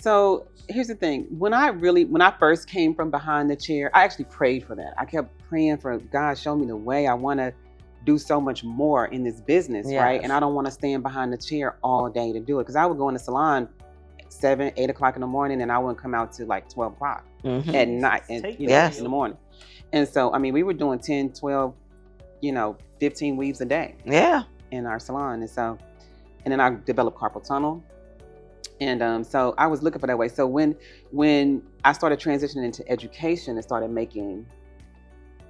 So here's the thing. When I first came from behind the chair, I actually prayed for that. I kept praying for God, show me the way. I want to do so much more in this business, right? And I don't want to stand behind the chair all day to do it. Because I would go in the salon at 7, 8 o'clock in the morning, and I wouldn't come out till like 12 o'clock at night, and in the morning. And so, I mean, we were doing 10, 12, 15 weaves a day. Yeah. In our salon. And then I developed carpal tunnel. And so I was looking for that way. So when I started transitioning into education and started making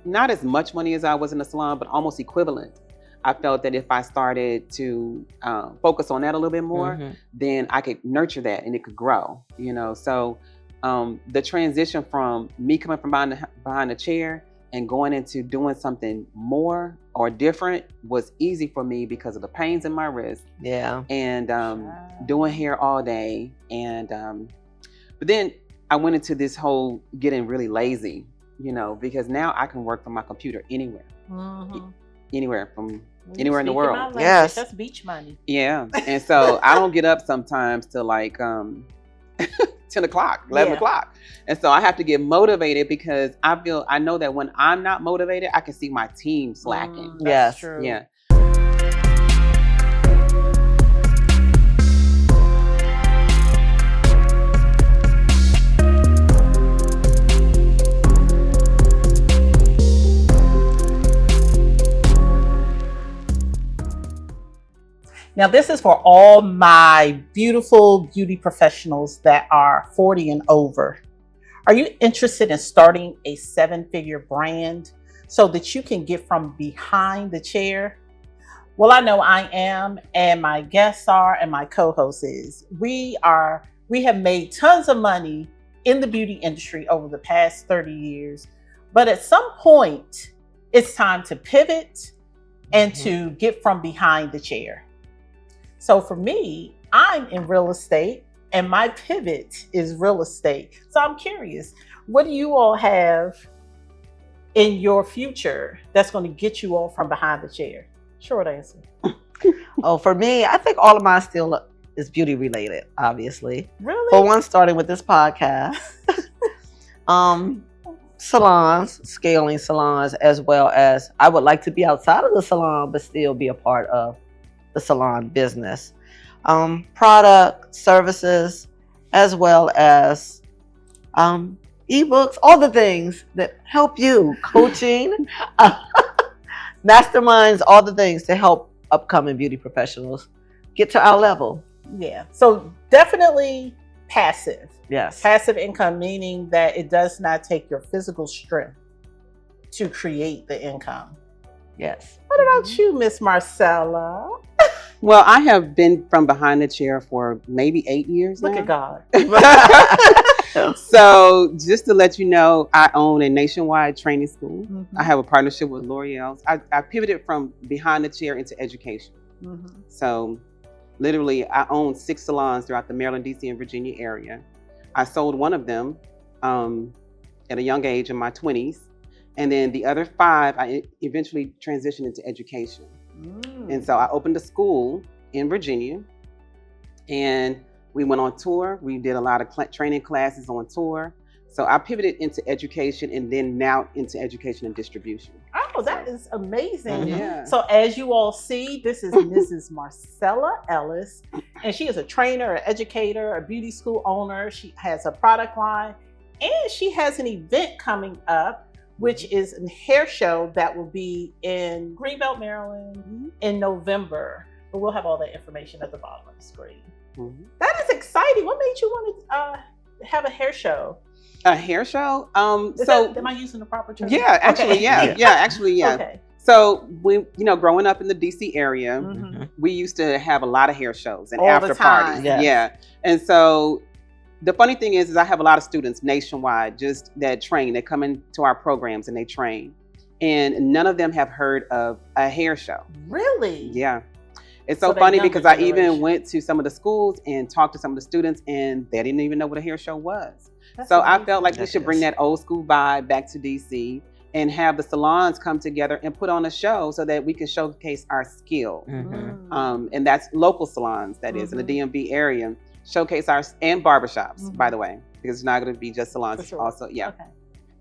not as much money as I was in the salon, but almost equivalent, I felt that if I started to focus on that a little bit more, then I could nurture that and it could grow, So the transition from me coming from behind the chair and going into doing something more or different was easy for me because of the pains in my wrist. Yeah. And doing hair all day. And but then I went into this whole getting really lazy, because now I can work from my computer anywhere. Anywhere anywhere in the world. Yes. That's beach money. Yeah. And so I don't get up sometimes till like 10 o'clock, 11 o'clock. And so I have to get motivated because I know that when I'm not motivated, I can see my team slacking. Yes. True. Yeah. Now, this is for all my beautiful beauty professionals that are 40 and over. Are you interested in starting a 7-figure brand so that you can get from behind the chair? Well, I know I am, and my guests are, and my co-host is. We have made tons of money in the beauty industry over the past 30 years, but at some point, it's time to pivot and to get from behind the chair. So for me, I'm in real estate and my pivot is real estate. So I'm curious, what do you all have in your future that's going to get you all from behind the chair? Short answer. Oh, for me, I think all of mine still is beauty related, obviously. Really? For one, starting with this podcast. Salons, scaling salons, as well as I would like to be outside of the salon, but still be a part of the salon business. Product, services, as well as ebooks, all the things that help you, coaching, masterminds, all the things to help upcoming beauty professionals get to our level. Yeah. So definitely passive. Yes. Passive income, meaning that it does not take your physical strength to create the income. Yes. What about you, Miss Marcella? Well, I have been from behind the chair for maybe 8 years Look now. at God. So just to let you know, I own a nationwide training school. I have a partnership with L'Oreal. I pivoted from behind the chair into education. So literally, I own 6 salons throughout the Maryland, DC, and Virginia area. I sold one of them at a young age in my 20s. And then the other 5, I eventually transitioned into education. And so I opened a school in Virginia and we went on tour. We did a lot of training classes on tour. So I pivoted into education and then now into education and distribution. Oh, that is amazing. Yeah. So as you all see, this is Mrs. Marcella Ellis, and she is a trainer, an educator, a beauty school owner. She has a product line and she has an event coming up, which is a hair show that will be in Greenbelt, Maryland in November. But we'll have all that information at the bottom of the screen. That is exciting. What made you want to have a hair show? A hair show? Am I using the proper term? Yeah, actually, okay. yeah. Okay. So we, growing up in the DC area, we used to have a lot of hair shows and all after the time. parties. Yes. Yeah. And so the funny thing is I have a lot of students nationwide just that train. They come into our programs and they train. And none of them have heard of a hair show. Really? Yeah. It's so funny because I even went to some of the schools and talked to some of the students and they didn't even know what a hair show was. So I felt like we should bring that old school vibe back to DC and have the salons come together and put on a show so that we can showcase our skill. And that's local salons, that is, in the DMV area. showcase our, and barbershops, by the way, because it's not going to be just salons. Sure. Also, yeah. Okay.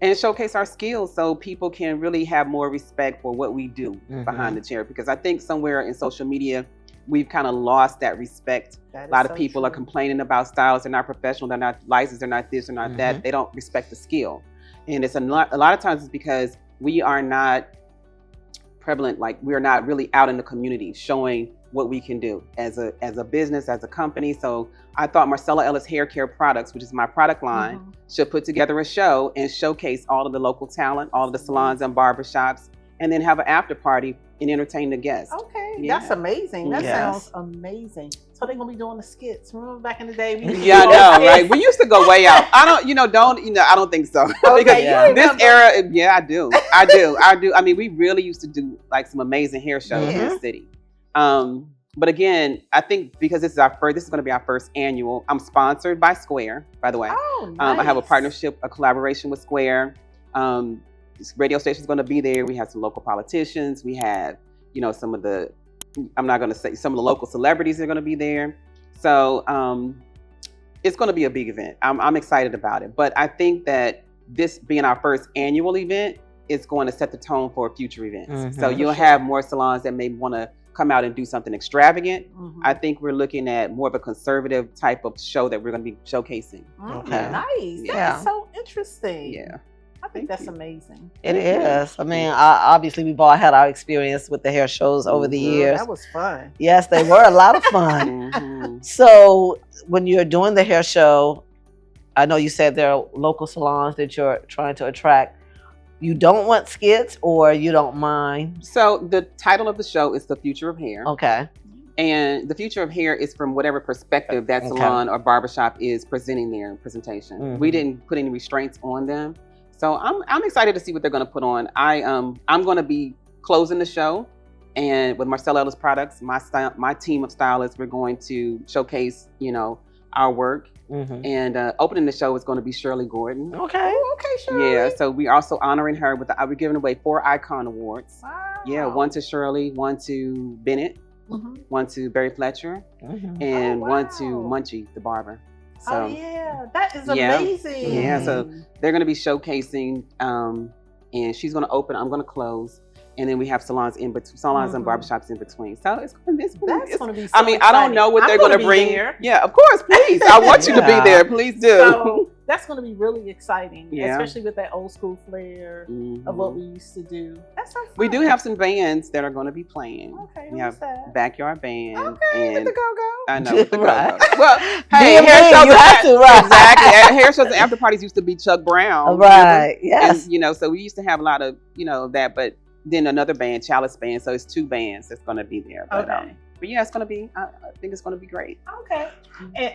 And showcase our skills so people can really have more respect for what we do behind the chair. Because I think somewhere in social media, we've kind of lost that respect. A lot of people are complaining about stylists. They're not professional. They're not licensed. They're not this. They're not that. They don't respect the skill. And it's a lot of times it's because we are not prevalent. Like, we're not really out in the community showing what we can do as a business, as a company. So I thought Marcella Ellis Hair Care Products, which is my product line, should put together a show and showcase all of the local talent, all of the salons and barbershops, and then have an after party and entertain the guests. Okay, that's amazing. That sounds amazing. So they're gonna be doing the skits. Remember back in the day? Yeah, I know, right? We used to go way out. I don't think so. Because this era, I do. I mean, we really used to do like some amazing hair shows in the city. But again, I think because this is going to be our first annual. I'm sponsored by Square, by the way. Oh, nice. I have a partnership, a collaboration with Square. This radio station is going to be there. We have some local politicians. We have, some of the, I'm not going to say, some of the local celebrities are going to be there. So it's going to be a big event. I'm excited about it. But I think that this being our first annual event, it's going to set the tone for future events. So you'll have more salons that may want to come out and do something extravagant. I think we're looking at more of a conservative type of show that we're going to be showcasing. Nice. That's so interesting. Yeah. I think that's amazing. It is. I mean, obviously we've all had our experience with the hair shows over the years. That was fun. Yes, they were a lot of fun. So when you're doing the hair show, I know you said there are local salons that you're trying to attract. You don't want skits, or you don't mind? So the title of the show is The Future of Hair. Okay. And the future of hair is from whatever perspective that salon or barbershop is presenting their presentation. We didn't put any restraints on them. So I'm excited to see what they're going to put on. I'm going to be closing the show, and with Marcella Ellis Products, my team of stylists, we're going to showcase, our work. And opening the show is going to be Shirley Gordon. Okay, Shirley. Yeah, so we're also honoring her with we're giving away 4 Icon Awards. Wow. Yeah, 1 to Shirley, 1 to Bennett, 1 to Barry Fletcher, and 1 to Munchie, the barber. So, that is amazing. Yeah, so they're going to be showcasing, and she's going to open, I'm going to close. And then we have salons in between, salons and barbershops in between. So it's going to be so I mean, exciting. I don't know what they're going to bring. There. Yeah, of course, please. I want you to be there. Please do. So that's going to be really exciting, especially with that old school flair of what we used to do. That's so fun. We do have some bands that are going to be playing. Okay, we have that? Backyard Band. Okay, with the go-go. I know, with the right. go-go. Well, hey, hair shows, you have to, right? Exactly. Hair shows and after parties used to be Chuck Brown. Right, yes. And, so we used to have a lot of, that, but then another band, Chalice Band. So it's 2 bands that's going to be there. But, but yeah, it's going to be, I think it's going to be great. Okay.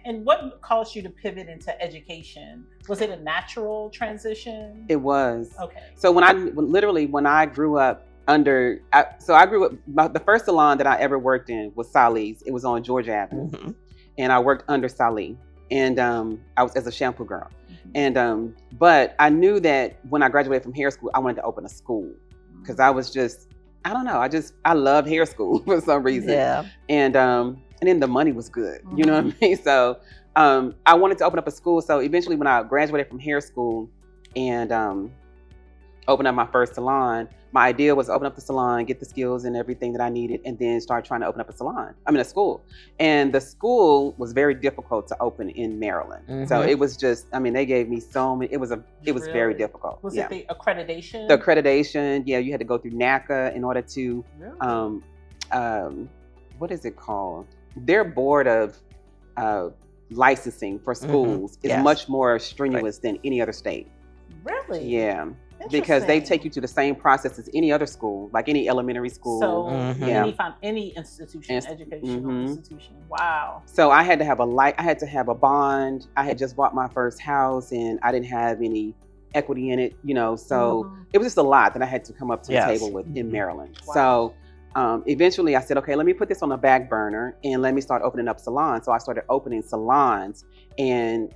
And what caused you to pivot into education? Was it a natural transition? It was. Okay. So when I grew up the first salon that I ever worked in was Sally's. It was on Georgia Avenue. And I worked under Sally. And I was as a shampoo girl. And but I knew that when I graduated from hair school, I wanted to open a school. Because I was just, I don't know, I loved hair school for some reason. Yeah. And then the money was good, you know what I mean? So I wanted to open up a school. So eventually when I graduated from hair school and opened up my first salon, my idea was to open up the salon, get the skills and everything that I needed, and then start trying to open up a school. And the school was very difficult to open in Maryland. So it was just, they gave me so many, it was very difficult. Was it the accreditation? The accreditation, you had to go through NACA in order to, what is it called? Their board of licensing for schools is much more strenuous than any other state. Really? Yeah. Because they take you to the same process as any other school, like any elementary school. So any institution, educational institution. Wow. So I had to have a bond. I had just bought my first house and I didn't have any equity in it, so it was just a lot that I had to come up to the table with in Maryland. Wow. So eventually I said, okay, let me put this on the back burner and let me start opening up salons. So I started opening salons and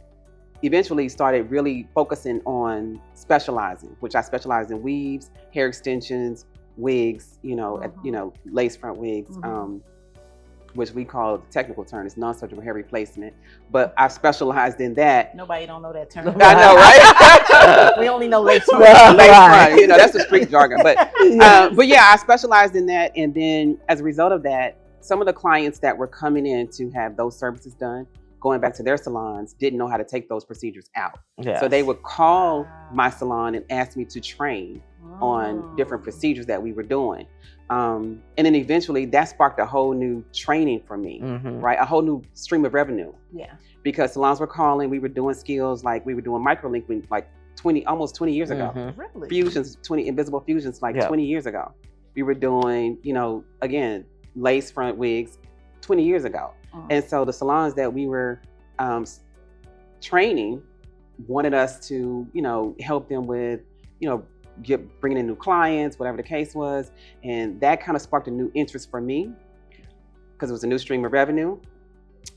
eventually started really focusing on specializing, which I specialized in weaves, hair extensions, wigs, lace front wigs, which we call the technical term is non-surgical hair replacement. But I specialized in that. Nobody don't know that term. I know, right? We only know lace front. Lace front, that's the street jargon. But yeah, I specialized in that. And then as a result of that, some of the clients that were coming in to have those services done, going back to their salons, didn't know how to take those procedures out. Yes. So they would call my salon and ask me to train on different procedures that we were doing. And then eventually that sparked a whole new training for me, right? A whole new stream of revenue. Yeah. Because salons were calling, we were doing skills like we were doing microlinking like almost 20 years ago. Really? Fusions, invisible fusions like 20 years ago. We were doing, again, lace front wigs 20 years ago. And so the salons that we were training wanted us to, help them with, bringing in new clients, whatever the case was. And that kind of sparked a new interest for me because it was a new stream of revenue.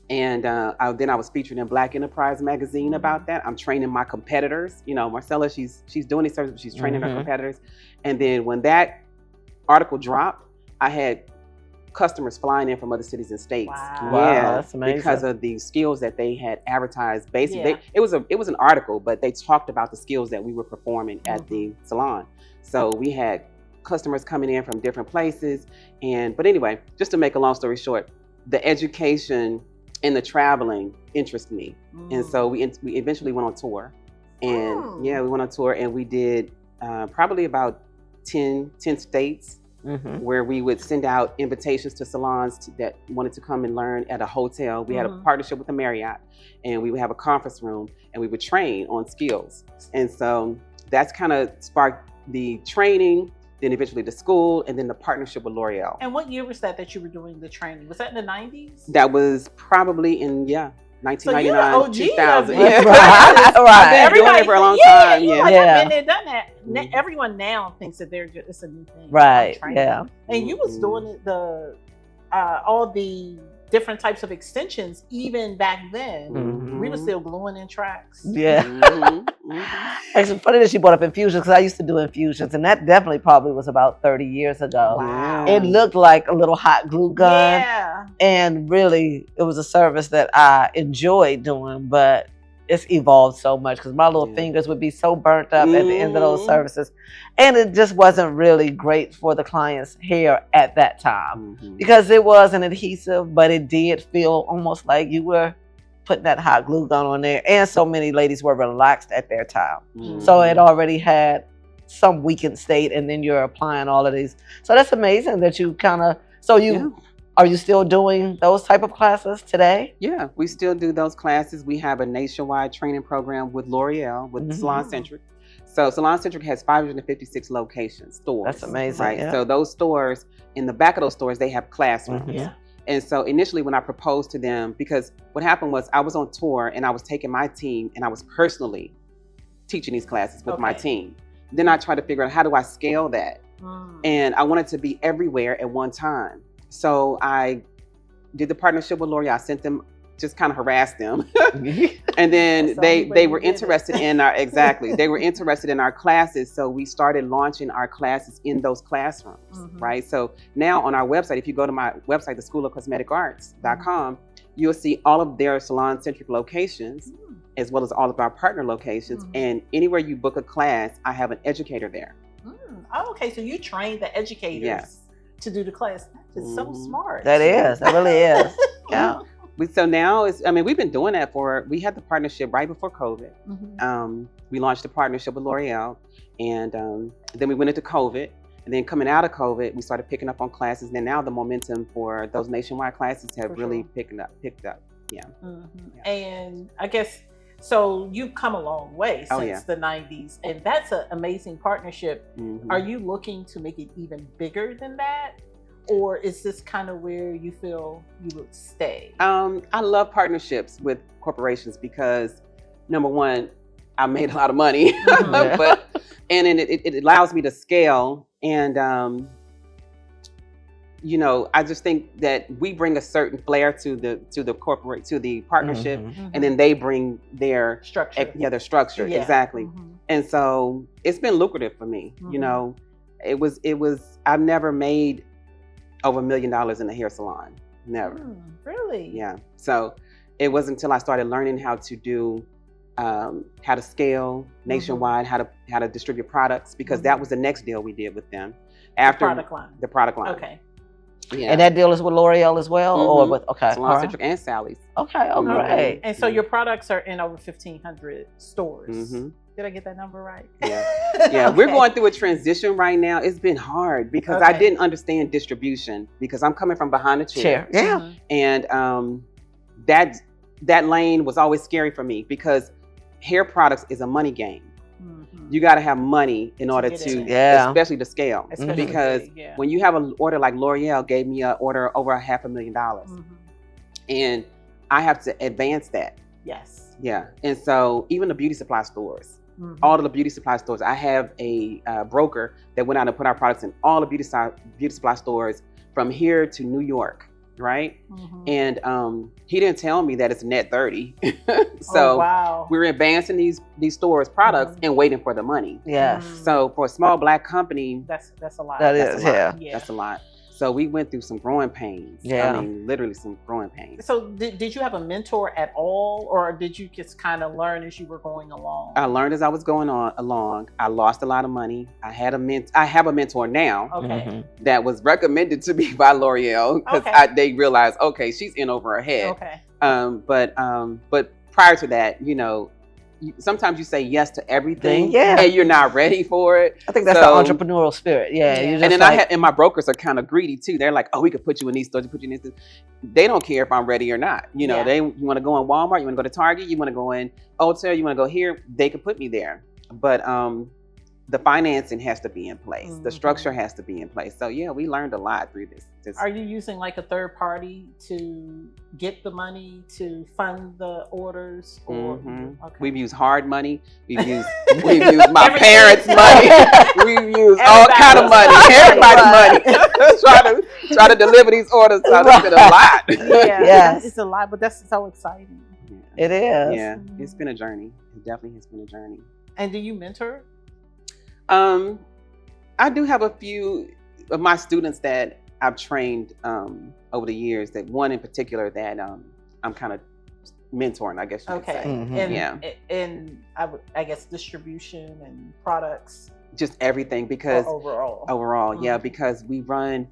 And then I was featured in Black Enterprise magazine about that. I'm training my competitors. Marcella, she's doing these services, but she's training her competitors. And then when that article dropped, I had customers flying in from other cities and states. Wow, that's amazing. Because of the skills that they had advertised. Basically, it was an article, but they talked about the skills that we were performing at the salon. So we had customers coming in from different places. But anyway, just to make a long story short, the education and the traveling interested me. And so we eventually went on tour. And we went on tour and we did probably about 10 states. Where we would send out invitations to salons that wanted to come and learn at a hotel. We had a partnership with the Marriott, and we would have a conference room, and we would train on skills. And so that's kind of sparked the training, then eventually the school, and then the partnership with L'Oreal. And what year was that you were doing the training? Was that in the 90s? That was probably in, 1999, 2000. Right. I've been doing it for a long time. I've been there, done that. Everyone now thinks that it's a new thing. Right. Yeah. And you was doing all the different types of extensions even back then. We were still gluing in tracks. Yeah. It's funny that she brought up infusions because I used to do infusions, and that definitely probably was about 30 years ago. Wow. It looked like a little hot glue gun. Yeah. And really, it was a service that I enjoyed doing, but it's evolved so much because my little fingers would be so burnt up at the end of those services. And it just wasn't really great for the client's hair at that time because it was an adhesive, but it did feel almost like you were putting that hot glue gun on there. And so many ladies were relaxed at their time. So it already had some weakened state, and then you're applying all of these. So that's amazing that you are you still doing those type of classes today? Yeah, we still do those classes. We have a nationwide training program with L'Oreal, with Salon Centric. So Salon Centric has 556 locations, stores. That's amazing. Right. Yeah. So those stores, in the back of those stores, they have classrooms. And so initially when I proposed to them, because what happened was I was on tour and I was taking my team and I was personally teaching these classes with my team. Then I tried to figure out how do I scale that? And I wanted to be everywhere at one time. So I did the partnership with L'Oreal. I sent them, just kind of harassed them. And then they were interested in they were interested in our classes. So we started launching our classes in those classrooms, right? So now on our website, if you go to my website, theschoolofcosmeticarts.com, you'll see all of their salon-centric locations, as well as all of our partner locations. And anywhere you book a class, I have an educator there. Oh, okay. So you train the educators to do the class. That is so smart. That really is. Yeah. So now we've been doing that we had the partnership right before COVID. We launched the partnership with L'Oreal, and then we went into COVID. And then coming out of COVID, we started picking up on classes. And then now the momentum for those nationwide classes have really picked up. Yeah. And I guess, so you've come a long way since the 90s, and that's an amazing partnership. Are you looking to make it even bigger than that? Or is this kind of where you feel you would stay? I love partnerships with corporations because, number one, I made a lot of money, and it allows me to scale. And, I just think that we bring a certain flair to the partnership, and then they bring their structure. Their structure. Exactly. And so it's been lucrative for me. It was, I've never made over $1 million in a hair salon. Never. Really? Yeah. So it wasn't until I started learning how to do, how to scale nationwide, how to distribute products, because that was the next deal we did with them. After the product line. Okay. Yeah. And that deal is with L'Oreal as well, or with Salon Centric and Sally's. Okay. Oh, great. And so your products are in over 1,500 stores. Did I get that number right? Yeah. Yeah. We're going through a transition right now. It's been hard because I didn't understand distribution, because I'm coming from behind the chair. Yeah. And that lane was always scary for me, because hair products is a money game. You got to have money in order to especially to scale. Because when you have an order like L'Oreal gave me an order over $500,000, and I have to advance that. Yes. Yeah. And so even the beauty supply stores, all of the beauty supply stores, I have a broker that went out and put our products in all the beauty supply stores from here to New York. Right. And he didn't tell me that it's net 30. So we're advancing these stores products and waiting for the money. Yes. So for a small Black company, that's a lot. That's a lot. So we went through some growing pains. Yeah. I mean, literally some growing pains. So did you have a mentor at all, or did you just kind of learn as you were going along? I learned as I was going along. I lost a lot of money. I have a mentor now that was recommended to me by L'Oreal, because they realized, okay, she's in over her head. Okay. But prior to that, you know, sometimes you say yes to everything, yeah, and you're not ready for it. I think that's the entrepreneurial spirit. Yeah. You're just and then and my brokers are kind of greedy too. They're like, oh, we could put you in these stores, put you in this. They don't care if I'm ready or not. You know, you want to go in Walmart, you want to go to Target, you want to go in Ulta, you want to go here. They could put me there, but the financing has to be in place. The structure has to be in place. So yeah, we learned a lot through this. Are you using like a third party to get the money to fund the orders? Or we've used hard money. We've used my parents' money. We've used all kind of money. Everybody's money. try to deliver these orders. So it's been a lot. Yes, it's a lot, but that's so exciting. It is. Yeah, it's been a journey. It definitely has been a journey. And do you mentor? I do have a few of my students that I've trained over the years. That one in particular that I'm kind of mentoring, I guess you could say. And I guess distribution and products. Just everything, because overall, because we run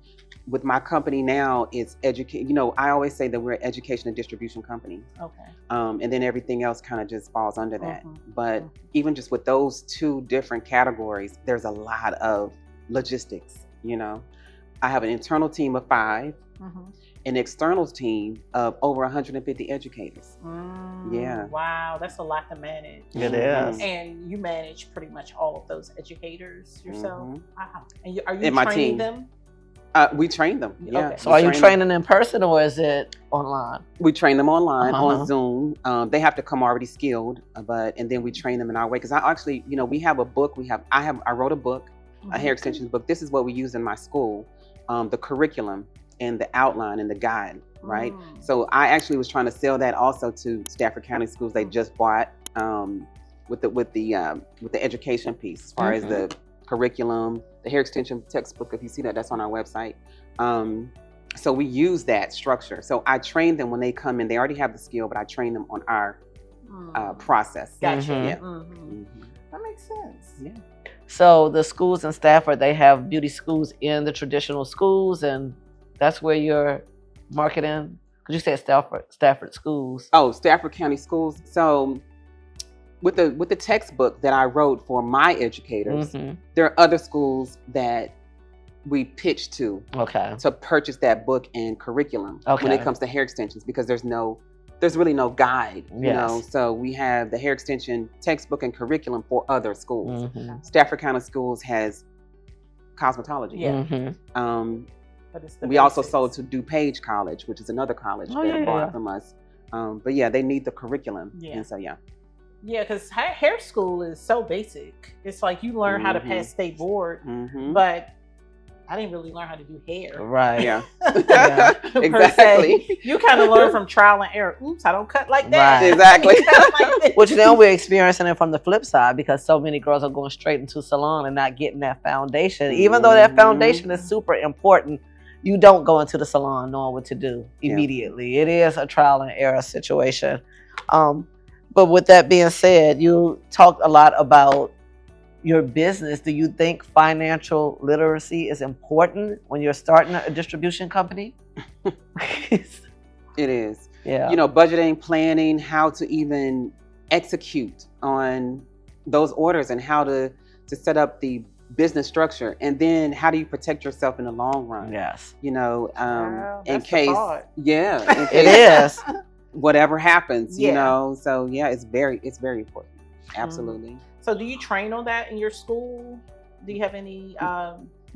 with my company now. It's educate. You know, I always say that we're an education and distribution company. Okay. And then everything else kind of just falls under that. But even just with those two different categories, there's a lot of logistics. You know, I have an internal team of 5, an external team of over 150 educators. Yeah. Wow, that's a lot to manage. It is. And you manage pretty much all of those educators yourself. Wow. And are you and my training team. them? We train them. Yeah. Okay. So are you training in person, or is it online? We train them online on Zoom. They have to come already skilled, and then we train them in our way. Because I actually, you know, we have a book. I wrote a book, a hair extensions book. This is what we use in my school, the curriculum and the outline and the guide, right? So I actually was trying to sell that also to Stafford County schools. They just bought with the education piece, as far as the curriculum, the hair extension textbook. If you see that, that's on our website. So we use that structure. So I train them when they come in. They already have the skill, but I train them on our process. Gotcha. Yeah. That makes sense. Yeah. So the schools in Stafford, they have beauty schools in the traditional schools, and that's where you're marketing. Because you said Stafford schools. Oh, Stafford County schools. So with the textbook that I wrote for my educators, there are other schools that we pitch to purchase that book and curriculum when it comes to hair extensions, because there's really no guide, you know. So we have the hair extension textbook and curriculum for other schools. Stafford County Schools has cosmetology. But it's we also sold to DuPage College, which is another college that bought from us. But yeah, they need the curriculum. And so yeah, because hair school is so basic. It's like you learn how to pass state board, but I didn't really learn how to do hair. Right. Yeah. Exactly. You kind of learn from trial and error. Oops, I don't cut like that. Right. Exactly. Which then we're experiencing it from the flip side, because so many girls are going straight into salon and not getting that foundation, even though that foundation is super important you don't go into the salon knowing what to do immediately. It is a trial and error situation. But with that being said, you talked a lot about your business. Do you think financial literacy is important when you're starting a distribution company? It is. Yeah. You know, budgeting, planning, how to even execute on those orders and how to set up the business structure, and then how do you protect yourself in the long run? Yes. You know, Wow, in that's the case, part. in It case is. whatever happens, Yeah. you know. So yeah, it's very important. Absolutely. So do you train on that in your school? Do you have any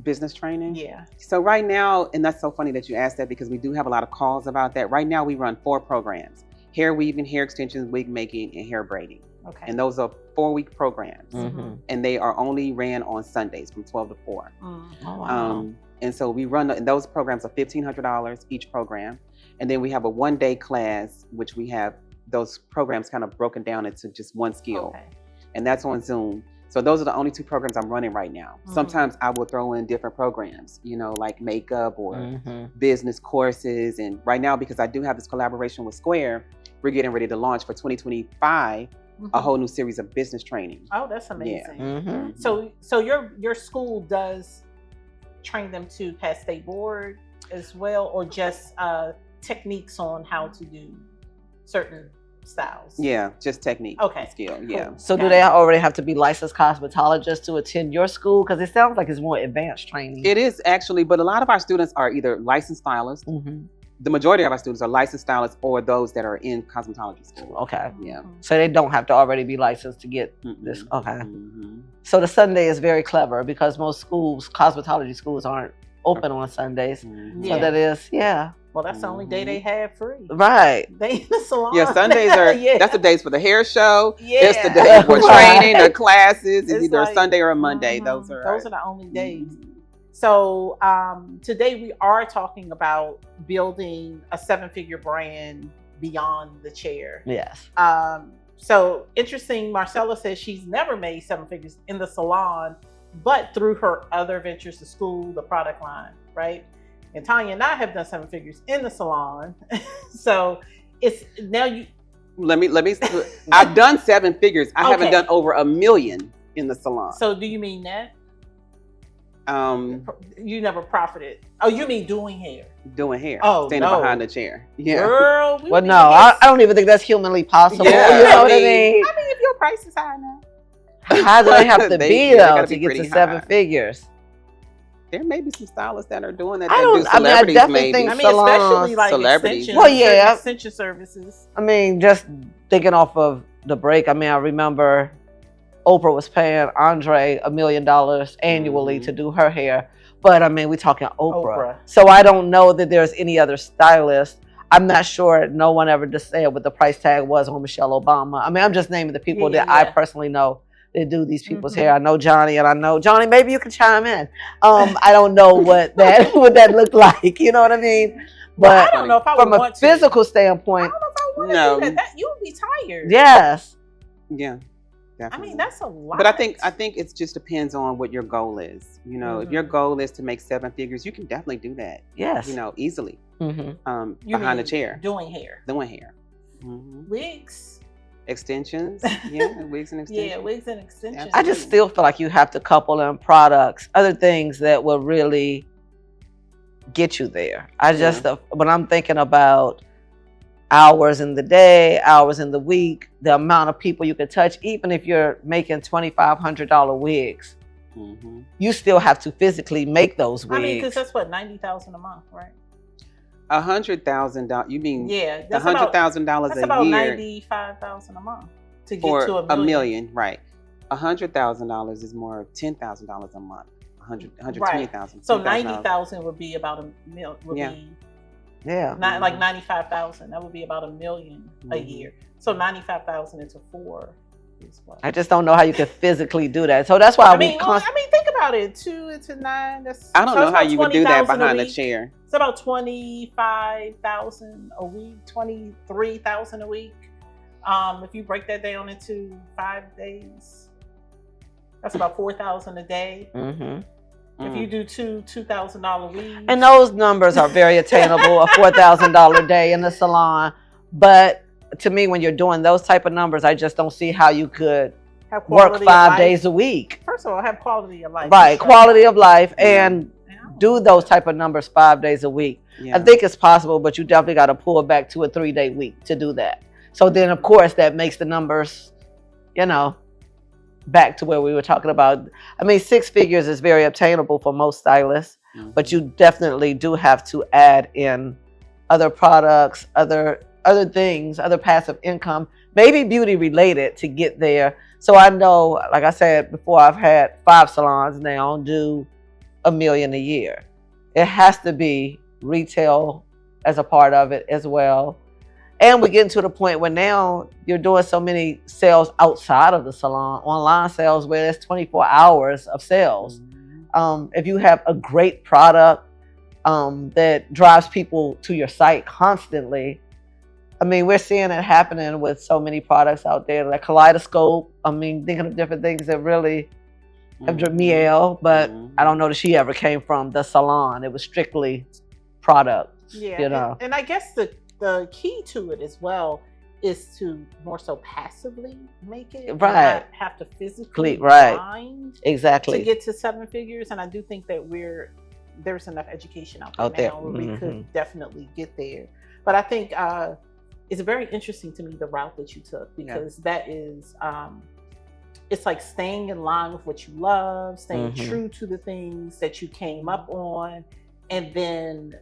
Business training? Yeah. So right now, and that's so funny that you asked that, because we do have a lot of calls about that. Right now we run 4 programs: hair weaving, hair extensions, wig making, and hair braiding. Okay. And those are 4-week programs. Mhm. And they are only ran on Sundays from 12 to 4. Oh, wow. And so we run, and those programs are $1,500 each program. And then we have a 1-day class, which we have those programs kind of broken down into just one skill. Okay. And that's on Zoom. So those are the only 2 programs I'm running right now. Mhm. Sometimes I will throw in different programs, you know, like makeup or Mhm. business courses. And right now, because I do have this collaboration with Square, we're getting ready to launch for 2025 a whole new series of business training. Oh, that's amazing. Mhm. So your school does train them to pass state board as well, or just techniques on how to do certain styles? Yeah, just technique. Okay. And skill. Cool. Yeah. So do they already have to be licensed cosmetologists to attend your school? Because it sounds like it's more advanced training. It is actually, but a lot of our students are either licensed stylists. Mhm. The majority of our students are licensed stylists or those that are in cosmetology school. Okay. Yeah. So they don't have to already be licensed to get this. Mhm. Okay. Mhm. So the Sunday is very clever because most schools, cosmetology schools, aren't open on Sundays. Mhm. Yeah. So that is, yeah, Well, that's the only day they have free. right. They in the salon. Yeah, Sundays are, Yeah. that's the days for the hair show. Yeah. It's the day for Right. training, the classes. It's It's either like- a Sunday or a Monday. Mhm. Those are the only days. Mhm. So today we are talking about building a 7-figure brand beyond the chair. Yes. So interesting, Marcella says she's never made 7 figures in the salon, but through her other ventures, the school, the product line, right? And Tanya and I have done 7 figures in the salon. So it's now you. Let me. I've done 7 figures. I haven't Okay. done over $1 million in the salon. So do you mean that? Um, You never profited. Oh, you mean doing hair? doing hair. Oh, Standing no. behind the chair. Yeah. Girl, we Well, would no, be I don't even think that's humanly possible. Yeah, You know I what I mean- mean? I mean, if your price is high enough. How do they have to They be gotta though be to get pretty to 7 high. figures? There may be some stylists that are doing that. I that don't- do I mean, I celebrities, definitely maybe. think I mean, salons, especially like celebrities. extension, Well, yeah. certain extension services. I mean, just thinking off of the break, I mean, I remember Oprah was paying Andre $1 million annually to do her hair. But I mean, we're talking Oprah. So I don't know that there's any other stylist. I'm not sure. No one ever just said what the price tag was on Michelle Obama. I mean, I'm just naming the people that I personally know that do these people's hair. I know Johnny, and I know Johnny. Maybe you can chime in. I don't know what that looked like. You know what I mean? Well, But I don't know if I from would a want to. physical I standpoint, don't know if I want to No. do that. You would be tired. yes. Yeah. I Definitely. mean, that's a lot. But I think it just depends on what your goal is. You know, if your Mhm. goal is to make 7 figures, you can definitely do that. Yes. You know, easily. Hmm. You Behind the mean chair, doing hair, doing hair, wigs. extensions. Yeah, wigs and extensions. Yeah, wigs and extensions. I just still feel like you have to couple in products, other things that will really get you there. When I'm thinking about hours in the day, hours in the week, the amount of people you can touch, even if you're making $2,500 wigs, you still have to physically make those wigs. I mean, because that's what, $90,000 a month, right? $100,000. You mean Yeah, $100,000 that's a about year $95,000 a month to get for to $1 million, right? $100,000 is more $10,000 a month. Right. $120,000. So $10,000. $90,000 would be about $1 million. Yeah. yeah. Not like 95,000. That would be about $1 million a Mhm. year. So 95,000 into 4 is what? I just don't know how you could physically do that. So that's why I mean, think about it. 2 into 9. That's. I don't so know it's how about you would do that 20,000 a behind the week. chair. It's about 25,000 a week, 23,000 a week. If you break that down into 5 days, that's about 4,000 a day. Mm-hmm. If you do $2,000 weaves. And those numbers are very attainable, a $4,000 day in the salon. But to me, when you're doing those type of numbers, I just don't see how you could work 5 days a week. First of all, have quality of life. Right, quality of life, and do those type of numbers 5 days a week. I think it's possible, but you definitely got to pull back to a 3-day week to do that. So then, of course, that makes the numbers, you know, back to where we were talking about. I mean, 6 figures is very obtainable for most stylists, but you definitely do have to add in other products, other things, other passive income, maybe beauty related to get there. So I know, like I said before, I've had 5 salons now do $1 million a year. It has to be retail as a part of it as well. And we're getting to the point where now you're doing so many sales outside of the salon, online sales, where it's 24 hours of sales. If you have a great product that drives people to your site constantly, I mean, we're seeing it happening with so many products out there, like Kaleidoscope. I mean, thinking of different things that really have driven Miel, but I don't know that she ever came from the salon. It was strictly product. Yeah, you know. And I guess the key to it as well is to more so passively make it, right? Not have to physically grind exactly to get to 7 figures. And I do think that there's enough education out there now where we could definitely get there. But I think it's very interesting to me the route that you took, because that is it's like staying in line with what you love, staying true to the things that you came up on, and then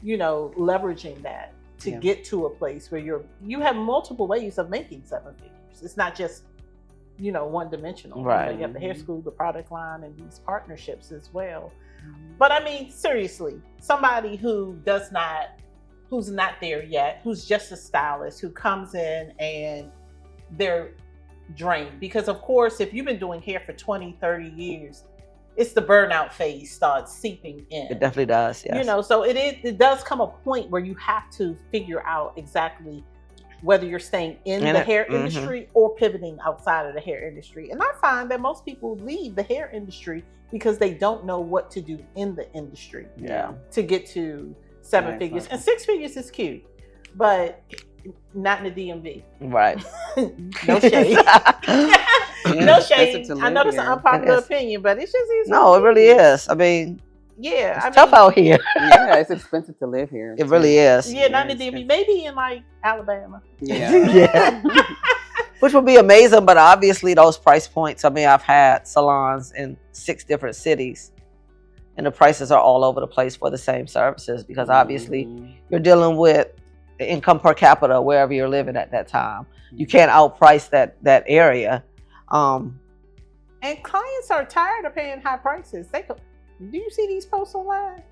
you know, leveraging that to get to a place where you have multiple ways of making 7 figures. It's not just, you know, one dimensional. Right. You know, you have the hair school, the product line, and these partnerships as well. But I mean, seriously, somebody who's not there yet, who's just a stylist, who comes in and they're drained. Because of course, if you've been doing hair for 20, 30 years, it's the burnout phase starts seeping in. It definitely does, yes. You know, so it does come a point where you have to figure out exactly whether you're staying in the hair industry or pivoting outside of the hair industry. And I find that most people leave the hair industry because they don't know what to do in the industry to get to 7 figures. And 6 figures is cute, but not in the DMV. Right. No shade. No shade. I know that's an unpopular opinion, but it's just easy. No, it really is. I mean, it's tough out here. Yeah, it's expensive to live here. It really is. Yeah, not in the DMV. Maybe in like Alabama. Yeah. Which would be amazing, but obviously those price points. I mean, I've had salons in 6 different cities, and the prices are all over the place for the same services, because obviously you're dealing with the income per capita wherever you're living at that time. You can't outprice that area. And clients are tired of paying high prices. Do you see these posts online?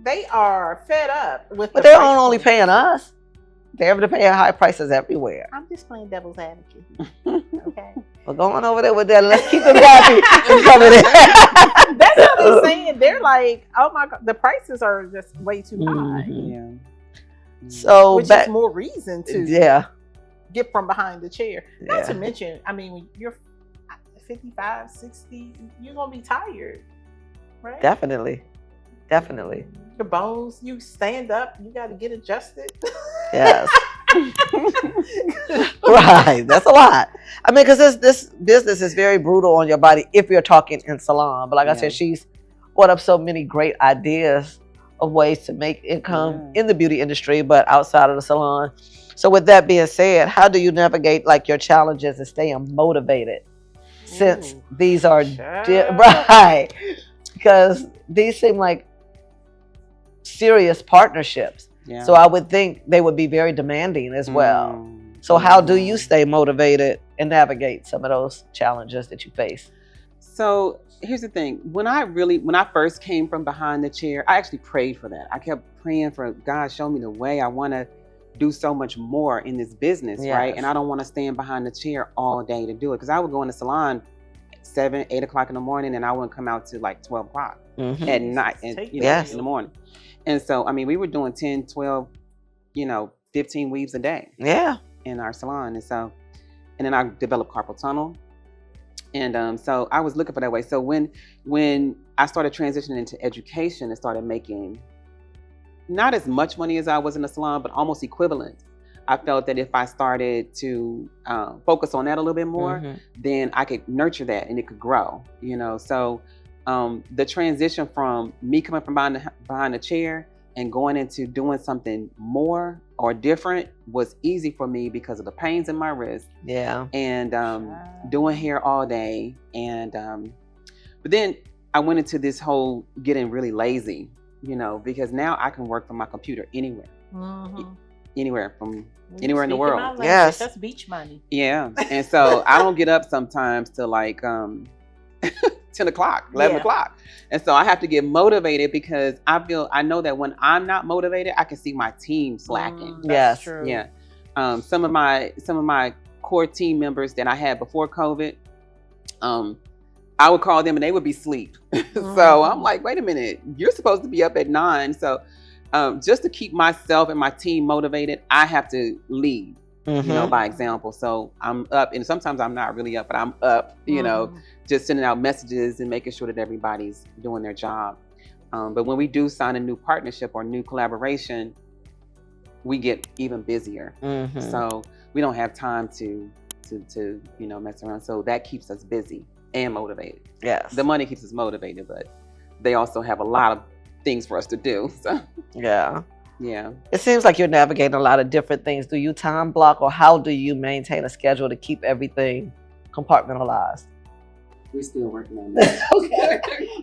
They are fed up with. But they're only paying us. They're paying high prices everywhere. I'm just playing devil's advocate. Okay. We're going over there with that. Let's keep them happy. That's what they're saying. They're like, oh my God, the prices are just way too high. Yeah. So which is more reason to get from behind the chair. Not to mention, I mean, when you're 55, 60, you're gonna be tired, right? Definitely. Your bones, you stand up, you got to get adjusted. Yes. Right. That's a lot. I mean, because this business is very brutal on your body if you're talking in salon. But like I said, she's brought up so many great ideas of ways to make income in the beauty industry, but outside of the salon. So with that being said, how do you navigate like your challenges and staying motivated? Since these are right, because these seem like serious partnerships. So I would think they would be very demanding as well. So how do you stay motivated and navigate some of those challenges that you face? So here's the thing. When I first came from behind the chair, I actually prayed for that. I kept praying for God, show me the way. I want to do so much more in this business, right? And I don't want to stand behind the chair all day to do it, because I would go in the salon 7, 8 o'clock in the morning, and I wouldn't come out to like 12 o'clock at night, and in the morning. And so, I mean, we were doing 10, 12, 15 weaves a day. In our salon. And then I developed carpal tunnel. And so I was looking for that way. So when I started transitioning into education and started making not as much money as I was in the salon, but almost equivalent, I felt that if I started to focus on that a little bit more, then I could nurture that and it could grow, you know. So the transition from me coming from behind the chair and going into doing something more or different was easy for me because of the pains in my wrist. Yeah. And doing hair all day. And but then I went into this whole getting really lazy, you know, because now I can work from my computer anywhere. Anywhere anywhere in the world. Yes. That's beach money. Yeah. And so I don't get up sometimes till like 10 o'clock, 11 o'clock. And so I have to get motivated because I know that when I'm not motivated, I can see my team slacking. Yes. True. Yeah. Some of my core team members that I had before COVID, I would call them and they would be asleep. So I'm like, wait a minute, you're supposed to be up at 9. So just to keep myself and my team motivated, I have to lead. You know, by example. So I'm up, and sometimes I'm not really up, but I'm up, you know, just sending out messages and making sure that everybody's doing their job. But when we do sign a new partnership or new collaboration, we get even busier. So we don't have time to you know, mess around. So that keeps us busy and motivated. Yes. The money keeps us motivated, but they also have a lot of things for us to do. So yeah. Yeah. It seems like you're navigating a lot of different things. Do you time block, or how do you maintain a schedule to keep everything compartmentalized? We're still working on that. Okay.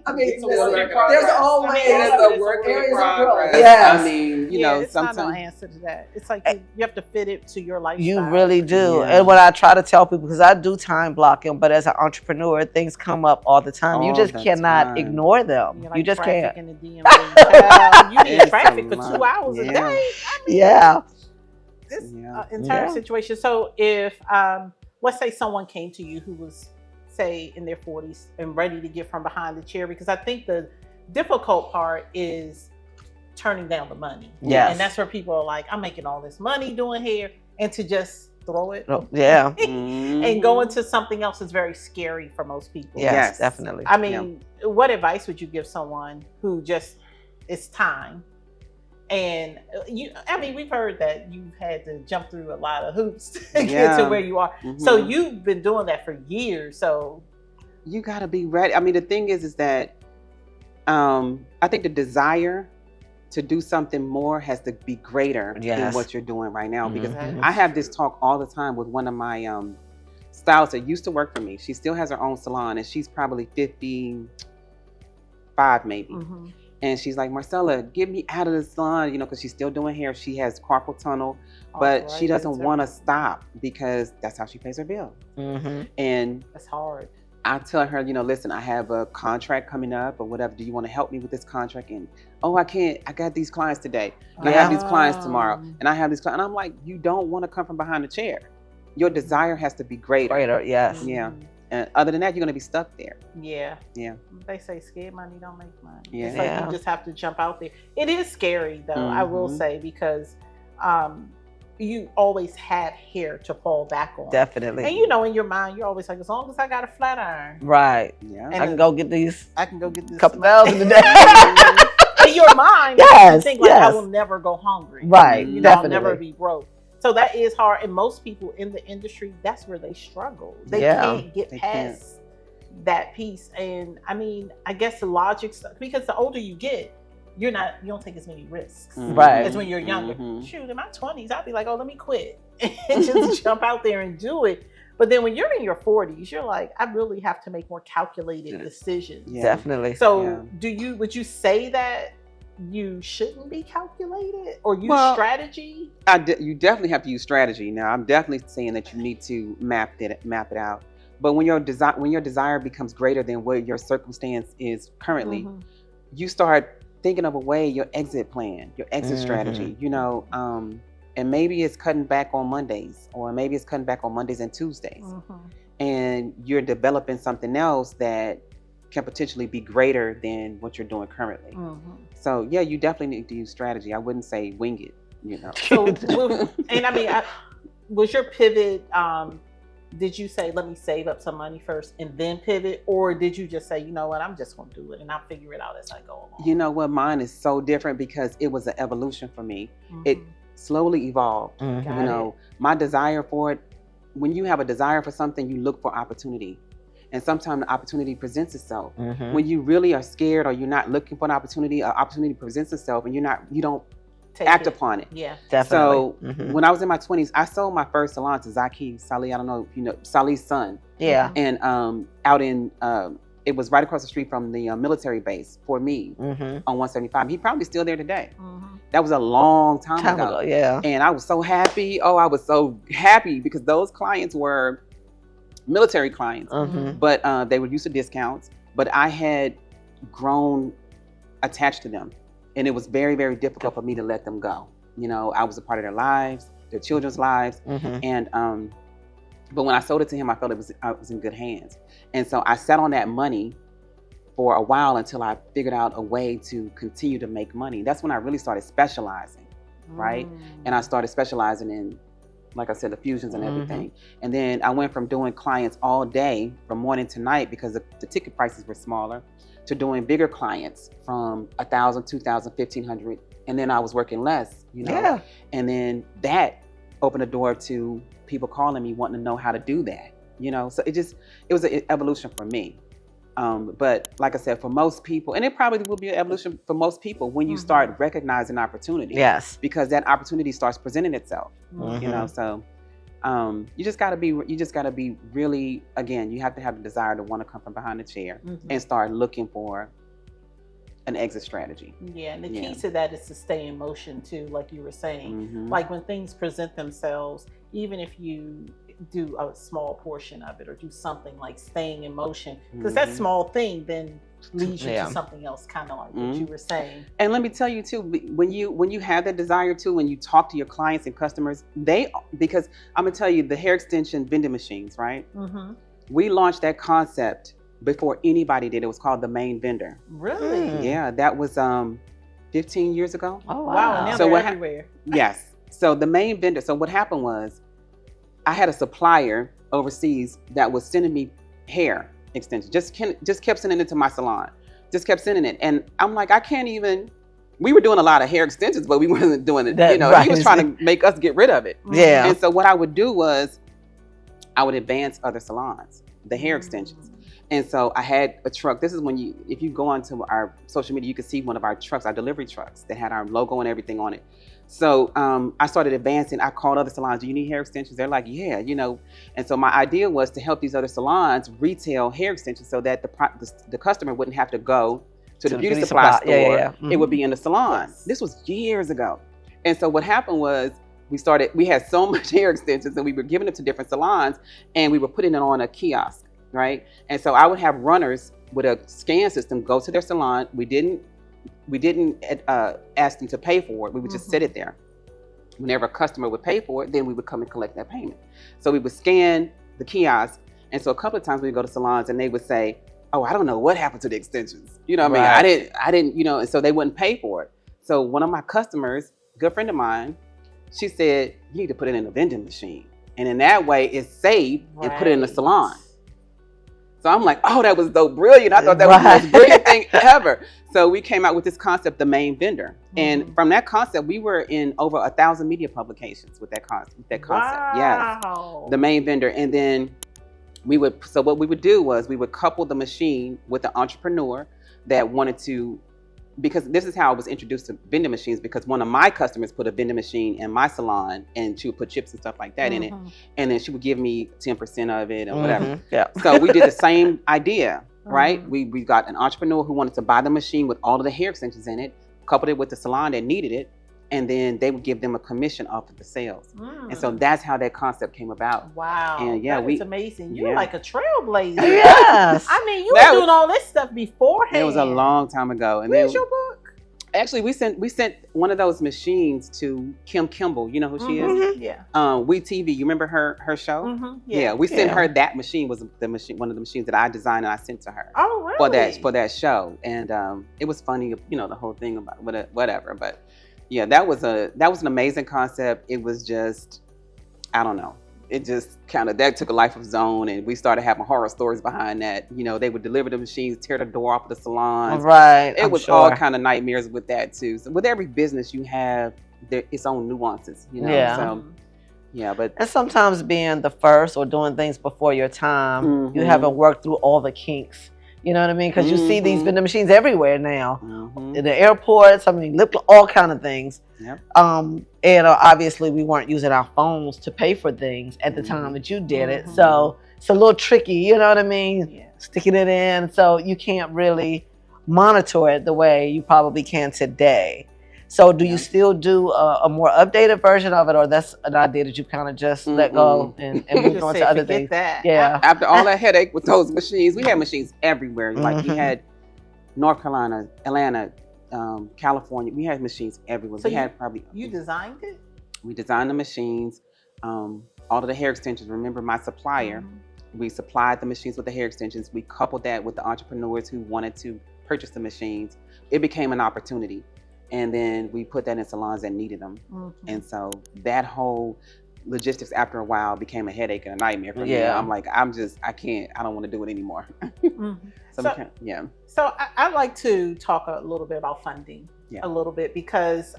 I mean, there's always a work in progress. Yes. I mean, you know, it's sometimes not no answer to that. It's like you have to fit it to your lifestyle. You really do. Yeah. And what I try to tell people, because I do time blocking, but as an entrepreneur, things come up all the time. You All just the cannot time. ignore them. Like you just traffic can't. in the DMV. You need It's traffic a for lot. 2 hours a Yeah. day. I mean, Yeah. this Yeah. entire Yeah. situation. So if let's say someone came to you who was, say, in their 40s and ready to get from behind the chair, because I think the difficult part is turning down the money. Yes. And that's where people are like, I'm making all this money doing hair, and to just throw it Oh, yeah. and go into something else is very scary for most people. Yes, definitely. I mean, what advice would you give someone who just, it's time? And I mean, we've heard that you've had to jump through a lot of hoops to get to where you are. So you've been doing that for years. So you got to be ready. I mean, the thing is that I think the desire to do something more has to be greater than what you're doing right now. Because I have this talk all the time with one of my stylists that used to work for me. She still has her own salon, and she's probably 55 maybe. And she's like, Marcella, get me out of the salon, you know, because she's still doing hair. She has carpal tunnel, but she doesn't want to stop because that's how she pays her bill. And that's hard. I tell her, you know, listen, I have a contract coming up or whatever. Do you want to help me with this contract? And, oh, I can't. I got these clients today. And I have these clients tomorrow. And I have these clients. And I'm like, you don't want to come from behind the chair. Your desire has to be greater. Greater, yes. Yeah. And other than that, you're going to be stuck there. Yeah. Yeah. They say scared money don't make money. Yeah. It's like you just have to jump out there. It is scary, though, I will say, because you always have hair to fall back on. Definitely. And you know, in your mind, you're always like, as long as I got a flat iron. Right. Yeah. And I can go get these. I can go get this Couple thousand a day. In your mind, Yes, you think like, yes. I will never go hungry. Right, You know, definitely. I'll never be broke. So that is hard. And most people in the industry, that's where they struggle. They can't get past that piece. And I mean, I guess the logic, because the older you get, you don't take as many risks. Right. As when you're younger. Shoot, in my 20s, I'd be like, oh, let me quit and just jump out there and do it. But then when you're in your 40s, you're like, I really have to make more calculated decisions. Yeah. Definitely. So would you say that you shouldn't be calculated or use strategy? You definitely have to use strategy. Now, I'm definitely saying that you need to map it out. But when your desire becomes greater than what your circumstance is currently, you start thinking of a way, your exit plan, your exit strategy, you know, and maybe it's cutting back on Mondays, or maybe it's cutting back on Mondays and Tuesdays. And you're developing something else that can potentially be greater than what you're doing currently. So yeah, you definitely need to use strategy. I wouldn't say wing it, you know. So, and I mean, was your pivot did you say, let me save up some money first and then pivot? Or did you just say, you know what, I'm just going to do it and I'll figure it out as I go along? You know what? Mine is so different because it was an evolution for me. It slowly evolved. You know, my desire for it, when you have a desire for something, you look for opportunity. And sometimes the opportunity presents itself. When you really are scared or you're not looking for an opportunity presents itself and you don't act upon it. Yeah, definitely. So when I was in my 20s, I sold my first salon to Zaki Salih. I don't know if you know Salih's son. Yeah. And out in it was right across the street from the military base for me on 175. He probably still there today. That was a long time ago. Yeah. And I was so happy. Oh, I was so happy because those clients were military clients, but they were used to discounts. But I had grown attached to them. And it was very, very difficult for me to let them go. You know, I was a part of their lives, their children's lives. And, but when I sold it to him, I felt I was in good hands. And so I sat on that money for a while until I figured out a way to continue to make money. That's when I really started specializing, right? And I started specializing in, like I said, the fusions and everything. And then I went from doing clients all day from morning to night because the ticket prices were smaller to doing bigger clients from 1,000, 2,000, 1,500. And then I was working less, you know? Yeah. And then that opened the door to people calling me, wanting to know how to do that, you know? So it was an evolution for me. But like I said, for most people, and it probably will be an evolution for most people when you start recognizing opportunity. Yes. Because that opportunity starts presenting itself, you know? So you just gotta be really, again, you have to have the desire to want to come from behind the chair and start looking for an exit strategy. Yeah, and the key to that is to stay in motion too, like you were saying. Like when things present themselves, even if you do a small portion of it or do something like staying in motion, because that small thing then leads you to something else, kind of like what you were saying. And let me tell you too, when you have that desire too, when you talk to your clients and customers, because I'm gonna tell you, the hair extension vending machines, right? We launched that concept before anybody did. It was called the main vendor. Really? Yeah, that was 15 years ago. Oh wow! Now so they're everywhere. Yes. So the main vendor. So what happened was, I had a supplier overseas that was sending me hair extensions. Just kept sending it to my salon. Just kept sending it, and I'm like, I can't even. We were doing a lot of hair extensions, but we wasn't doing it. You know, he was trying to make us get rid of it. Yeah. And so what I would do was, I would advance other salons, the hair extensions. And so I had a truck. This is when if you go onto our social media, you can see one of our trucks, our delivery trucks that had our logo and everything on it. So I started advancing. I called other salons, do you need hair extensions? They're like, yeah, you know. And so my idea was to help these other salons retail hair extensions so that the customer wouldn't have to go to the beauty supply store. It would be in the salon. This was years ago. And so what happened was, we had so much hair extensions and we were giving it to different salons and we were putting it on a kiosk. Right. And so I would have runners with a scan system go to their salon. We didn't ask them to pay for it. We would just sit it there. Whenever a customer would pay for it, then we would come and collect that payment. So we would scan the kiosk. And so a couple of times we would go to salons and they would say, oh, I don't know what happened to the extensions. You know what I mean? I didn't, you know, and so they wouldn't pay for it. So one of my customers, a good friend of mine, she said, you need to put it in a vending machine. And in that way it's saved and put it in the salon. So I'm like, oh, that was so brilliant. I thought that was the most brilliant thing ever. So we came out with this concept, the main vendor. And from that concept, we were in over 1,000 media publications with that concept. Yes, the main vendor. And then what we would do was we would couple the machine with an entrepreneur that wanted to, because this is how I was introduced to vending machines, because one of my customers put a vending machine in my salon and she would put chips and stuff like that in it. And then she would give me 10% of it or whatever. So we did the same idea, right? We got an entrepreneur who wanted to buy the machine with all of the hair extensions in it, coupled it with the salon that needed it, and then they would give them a commission off of the sales. And so that's how that concept came about. Wow. And it's amazing. You're like a trailblazer. Yes. I mean, you were doing all this stuff beforehand. It was a long time ago. And where's your book? Actually, we sent one of those machines to Kim Kimball. You know who she is? Yeah. We TV. You remember her show? Yeah. We sent her that machine. Was the machine, one of the machines that I designed and I sent to her. Oh, really? For that show. And it was funny, you know, the whole thing about whatever. But yeah, that was an amazing concept. It was just, I don't know. it just kind of, that took a life of its own, and we started having horror stories behind that. You know, they would deliver the machines, tear the door off of the salons. Right. It was all kind of nightmares with that too. So with every business, you have its own nuances, you know. Yeah. So yeah, but and sometimes being the first or doing things before your time, you haven't worked through all the kinks. You know what I mean? Because you see these vending machines everywhere now, in the airports. I mean, all kind of things. Yep. And obviously, we weren't using our phones to pay for things at the time that you did it, so it's a little tricky. You know what I mean? Yeah. Sticking it in, so you can't really monitor it the way you probably can today. So, do you still do a more updated version of it, or that's an idea that you kind of just let go and move on to other things? Yeah. After all that headache with those machines, we had machines everywhere. Like we had North Carolina, Atlanta, California. We had machines everywhere. So we had probably. You designed it? We designed the machines. All of the hair extensions. Remember, my supplier. We supplied the machines with the hair extensions. We coupled that with the entrepreneurs who wanted to purchase the machines. It became an opportunity. And then we put that in salons that needed them. And so that whole logistics after a while became a headache and a nightmare for me. I'm like, I don't want to do it anymore. So I'd like to talk a little bit about funding a little bit, because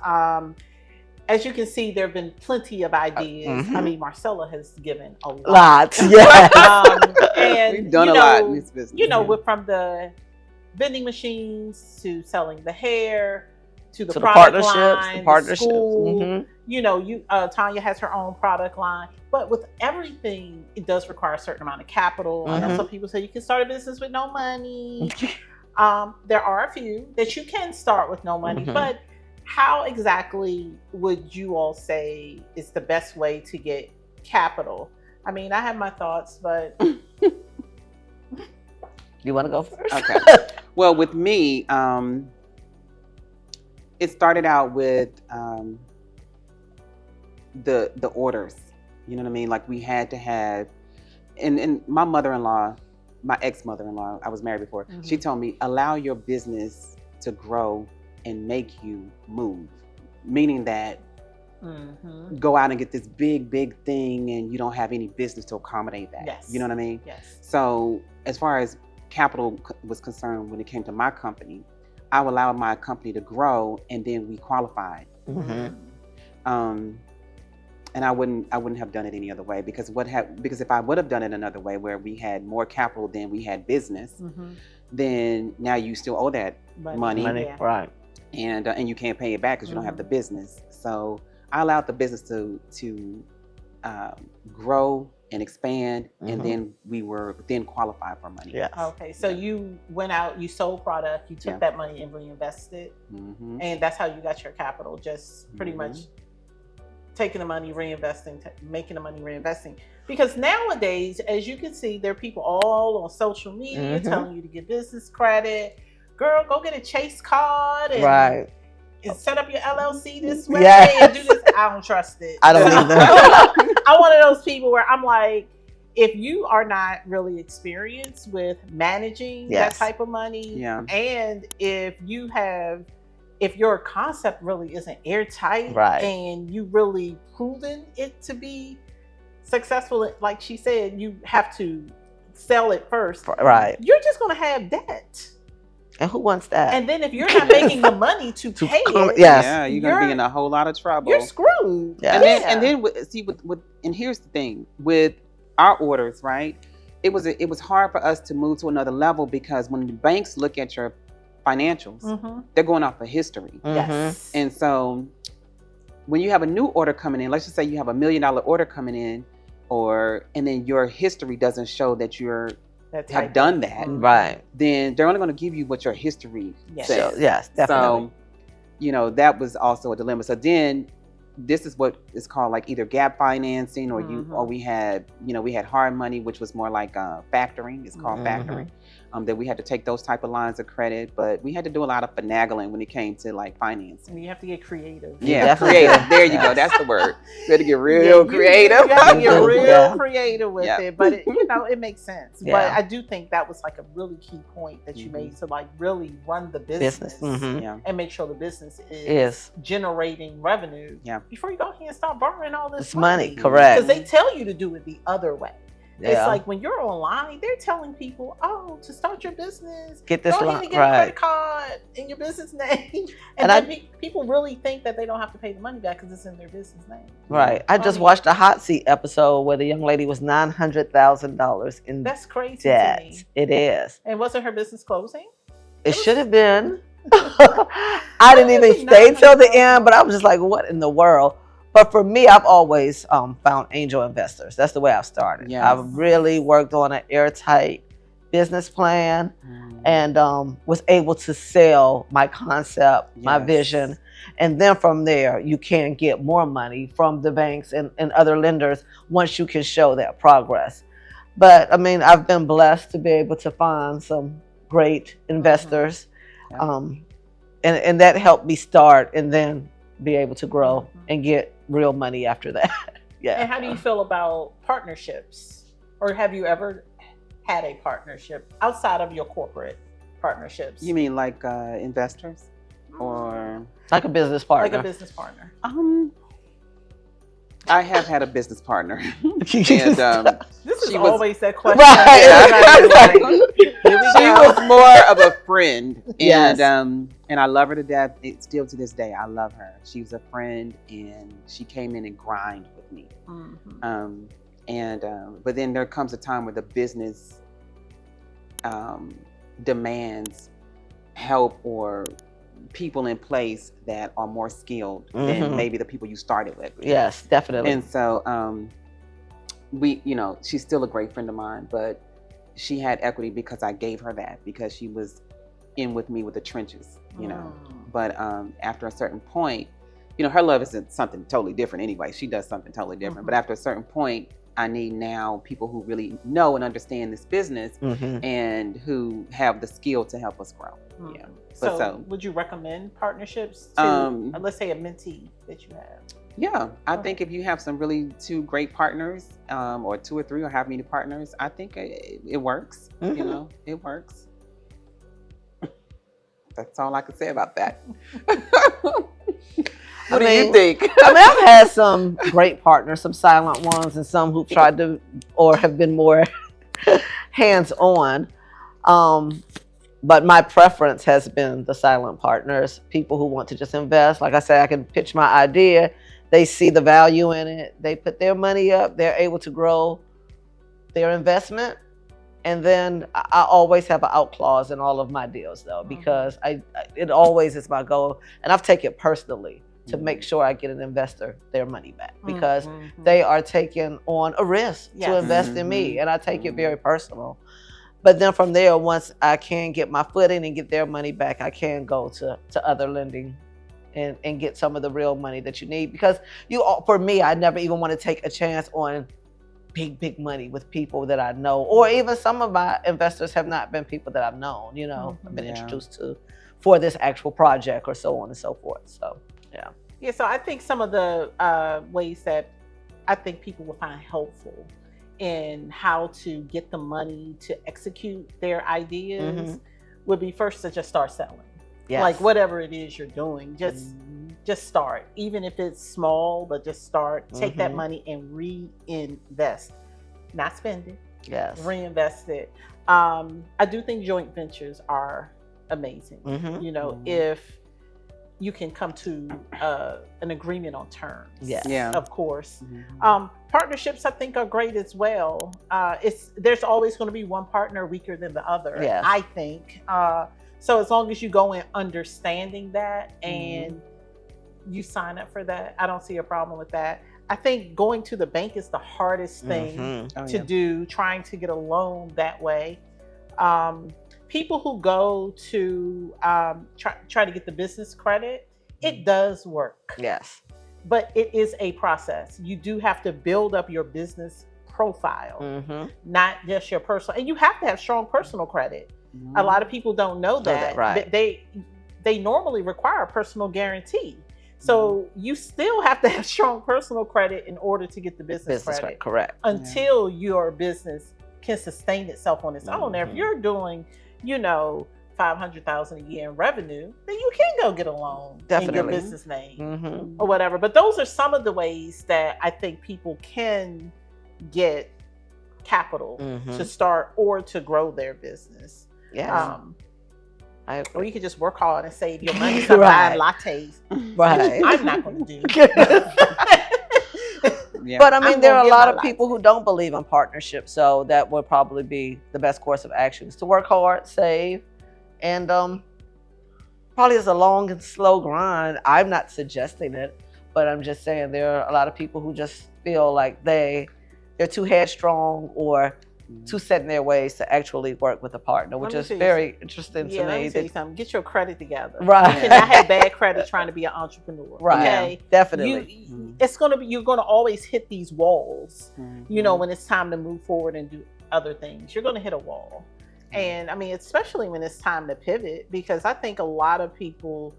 as you can see, there have been plenty of ideas. I mean, Marcella has given a lot. And we've done a lot in this business. You know, from the vending machines to selling the hair, to the product line, the school. You know, Tanya has her own product line, but with everything, it does require a certain amount of capital. I know some people say you can start a business with no money. There are a few that you can start with no money, but how exactly would you all say is the best way to get capital? I mean, I have my thoughts, but you want to go first? Okay. Well, with me, it started out with the orders. You know what I mean? Like we had to have, and my mother-in-law, my ex-mother-in-law, I was married before, she told me, allow your business to grow and make you move. Meaning that go out and get this big thing and you don't have any business to accommodate that. Yes. You know what I mean? Yes. So as far as capital was concerned, when it came to my company, I allowed my company to grow, and then we qualified. And I wouldn't have done it any other way, because if I would have done it another way, where we had more capital than we had business, then now you still owe that money. Right? And you can't pay it back because you don't have the business. So I allowed the business to grow and expand, and then we were qualified for money. Yeah. Okay, so you went out, you sold product, you took that money and reinvested, and that's how you got your capital. Just pretty much taking the money, reinvesting, making the money, reinvesting. Because nowadays, as you can see, there are people all on social media telling you to get business credit. Girl, go get a Chase card and set up your LLC this way and do this. I don't trust it. I don't either. I'm one of those people where I'm like, if you are not really experienced with managing that type of money, and if your concept really isn't airtight, and you really proven it to be successful, like she said, you have to sell it first. Right. You're just going to have debt. And who wants that? And then if you're not making the money to pay it, you're gonna be in a whole lot of trouble. You're screwed. Yes. And then and here's the thing with our orders, right? It was hard for us to move to another level, because when the banks look at your financials, they're going off of history. Yes. And so when you have a new order coming in, let's just say you have $1 million order coming in, and then your history doesn't show that you're have done that, right? Then they're only going to give you what your history says. Yes, definitely. So, that was also a dilemma. So then, this is what is called like either gap financing, or we had hard money, which was more like factoring. It's called factoring. That we had to take those type of lines of credit, but we had to do a lot of finagling when it came to like financing. And you have to get creative. Yeah, creative. There you go. That's the word. You had to get real creative. You have to get real creative with it, but it makes sense. Yeah. But I do think that was like a really key point that you made, to like really run the business and make sure the business is generating revenue. Yeah. before you go ahead and start borrowing all this It's money, because correct. they tell you to do it the other way. Yeah. It's like when you're online, they're telling people, "Oh, to start your business, get this go ahead line, and get a credit card in your business name." And then people really think that they don't have to pay the money back because it's in their business name. Right. I just watched a Hot Seat episode where the young lady was $900,000 in That's crazy debt. to me. It is. And wasn't her business closing? It should have been. I didn't even stay till the end, but I was just like, what in the world? But for me, I've always found angel investors. That's the way I've started. Yes. I've really worked on an airtight business plan and was able to sell my concept, my vision. And then from there, you can get more money from the banks and other lenders once you can show that progress. But I mean, I've been blessed to be able to find some great investors. And that helped me start and then be able to grow and get real money after that. Yeah. And how do you feel about partnerships? Or have you ever had a partnership outside of your corporate partnerships? You mean like investors or like a business partner? Like a business partner. I have had a business partner. And this is always that question. Right. She was more of a friend, and I love her to death. It's still to this day, I love her. She was a friend, and she came in and grind with me. But then there comes a time where the business demands help or people in place that are more skilled than maybe the people you started with. Yes, definitely. And so she's still a great friend of mine, but she had equity because I gave her that, because she was in with me with the trenches, you know. But after a certain point, her love is something totally different anyway. She does something totally different. But after a certain point, I need now people who really know and understand this business and who have the skill to help us grow. Yeah. So would you recommend partnerships to, let's say, a mentee that you have? Yeah, I think if you have some really two great partners, or two or three, or however many partners, I think it works. It works. That's all I can say about that. What do you think? I mean, I've had some great partners, some silent ones, and some who've tried to or have been more hands-on. But my preference has been the silent partners, people who want to just invest. Like I said, I can pitch my idea. They see the value in it. They put their money up. They're able to grow their investment. And then I always have an out clause in all of my deals, though, because it always is my goal. And I've taken it personally to make sure I get an investor their money back, because they are taking on a risk to invest in me. And I take it very personal. But then from there, once I can get my foot in and get their money back, I can go to other lending and get some of the real money that you need. Because for me, I never even want to take a chance on big money with people that I know, or even some of my investors have not been people that I've known, I've been introduced to for this actual project or so on and so forth. So, yeah. Yeah, so I think some of the ways that I think people will find helpful in how to get the money to execute their ideas would be first to just start selling. Yes. Like whatever it is you're doing, just start. Even if it's small, but just start. Take that money and reinvest. Not spend it. Yes. Reinvest it. I do think joint ventures are amazing. If you can come to an agreement on terms. Yes. Yeah. Of course. Partnerships, I think, are great as well. There's always going to be one partner weaker than the other, yes. I think. So as long as you go in understanding that and you sign up for that, I don't see a problem with that. I think going to the bank is the hardest thing to do, trying to get a loan that way. People who go to try to get the business credit, it does work. Yes. But it is a process. You do have to build up your business profile, not just your personal. And you have to have strong personal credit. A lot of people don't know that. Right. They normally require a personal guarantee. So you still have to have strong personal credit in order to get the business credit. Correct. Until your business can sustain itself on its own. Now, if you're doing, $500,000 a year in revenue, then you can go get a loan in your Definitely. business name or whatever. But those are some of the ways that I think people can get capital to start or to grow their business. Yeah. Or you could just work hard and save your money for buying lattes. Right. Which I'm not going to do. Yeah. But I mean, there are a lot of people who don't believe in partnership, so that would probably be the best course of action, is to work hard, save, and probably it's a long and slow grind. I'm not suggesting it, but I'm just saying there are a lot of people who just feel like they're too headstrong or too set in their ways to actually work with a partner, which is very interesting to me. Let me tell you something. Get your credit together. Right. You cannot have bad credit trying to be an entrepreneur. Right. Okay. Definitely. You're gonna always hit these walls, you know, when it's time to move forward and do other things. You're gonna hit a wall. And I mean, especially when it's time to pivot, because I think a lot of people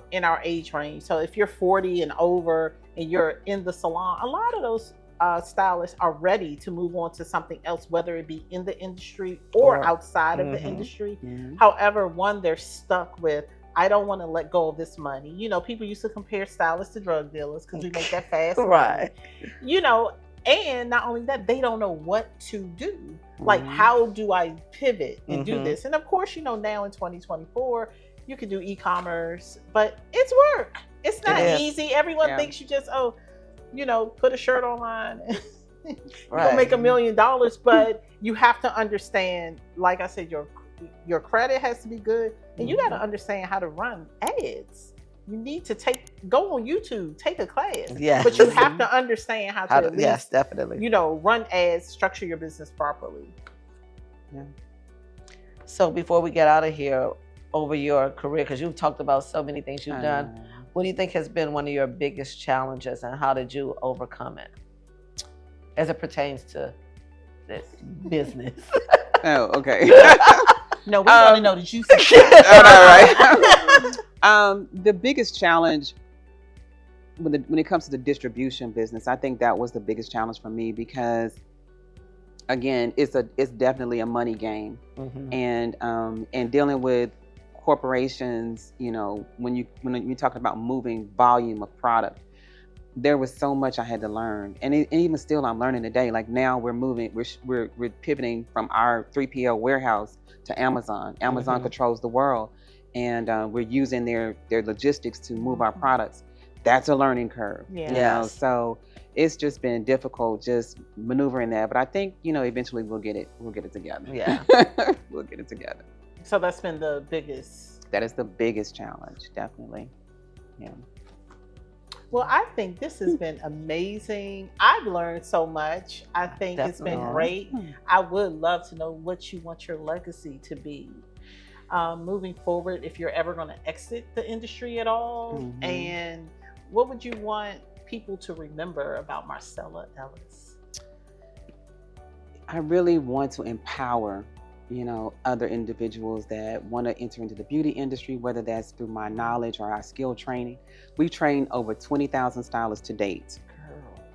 in our age range, so if you're 40 and over and you're in the salon, a lot of those stylists are ready to move on to something else, whether it be in the industry or outside of the industry. However, they're stuck with, I don't want to let go of this money. You know, people used to compare stylists to drug dealers because we make that fast money. Right. You know, and not only that, they don't know what to do. Like, how do I pivot and do this? And of course, you know, now in 2024, you can do e-commerce, but it's work. It's not easy. Everyone thinks you just, you know, put a shirt online and you're gonna make $1 million, but you have to understand, like I said, your credit has to be good, and you got to understand how to run ads. You need to go on YouTube, take a class. Yeah. But you have to understand how to at least, definitely, you know, run ads, structure your business properly. Yeah. So before we get out of here, over your career, because you've talked about so many things you've done, what do you think has been one of your biggest challenges, and how did you overcome it as it pertains to this business? Oh, okay. No, we want to know the juicy right. The biggest challenge when it comes to the distribution business, I think that was the biggest challenge for me, because again, it's definitely a money game, and dealing with corporations, you know, when you talk about moving volume of product, there was so much I had to learn, and even still I'm learning today. Like now we're pivoting from our 3PL warehouse to Amazon. Amazon controls the world, and we're using their logistics to move our products. That's a learning curve. You know? So it's just been difficult just maneuvering that, but I think, you know, eventually we'll get it together. Yeah. We'll get it together. So that's been the biggest. That is the biggest challenge, definitely. Yeah. Well, I think this has been amazing. I've learned so much. I think it's been great. I would love to know what you want your legacy to be moving forward, if you're ever going to exit the industry at all. And what would you want people to remember about Marcella Ellis? I really want to empower, you know, other individuals that want to enter into the beauty industry, whether that's through my knowledge or our skill training. We've trained over 20,000 stylists to date.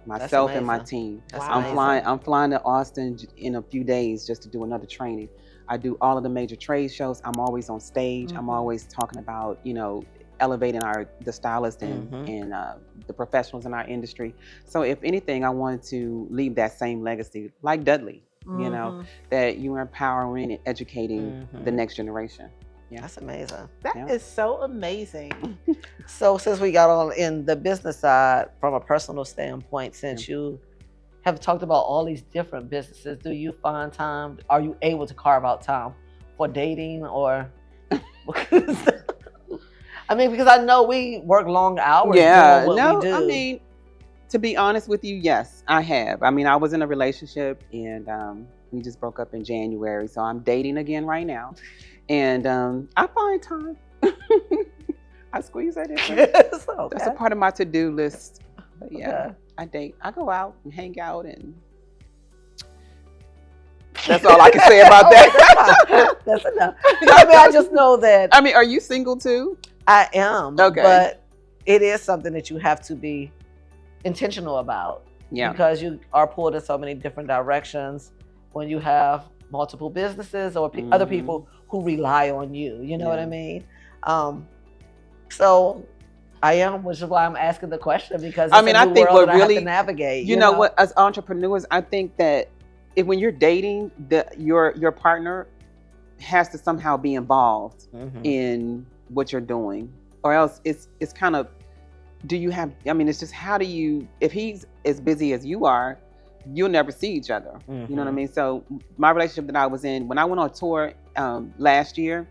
Myself and my team. I'm flying to Austin in a few days just to do another training. I do all of the major trade shows. I'm always on stage. I'm always talking about, you know, elevating the stylists and the professionals in our industry. So if anything, I wanted to leave that same legacy, like Dudley. You know, that you are empowering and educating the next generation. Yeah, that's amazing. That is so amazing. So since we got on in the business side, from a personal standpoint, since you have talked about all these different businesses, do you find time, are you able to carve out time for dating, or I mean, because I know we work long hours doing what we do. I mean, to be honest with you, yes, I have. I mean, I was in a relationship, and we just broke up in January. So I'm dating again right now. And I find time. I squeeze that in. That's a part of my to-do list. But yeah, I date. I go out and hang out, and that's all I can say about that. That's enough. I mean, I just know that. I mean, are you single too? I am. Okay. But it is something that you have to be intentional about. Yeah. Because you are pulled in so many different directions when you have multiple businesses or other people who rely on you. You know what I mean? So I am, which is why I'm asking the question, because it's I mean, a new I think world what that I really have to navigate. You know what? As entrepreneurs, I think that when you're dating, your partner has to somehow be involved in what you're doing, or else it's kind of. Do you have? I mean, it's just how do you? If he's as busy as you are, you'll never see each other. You know what I mean? So my relationship that I was in when I went on tour last year,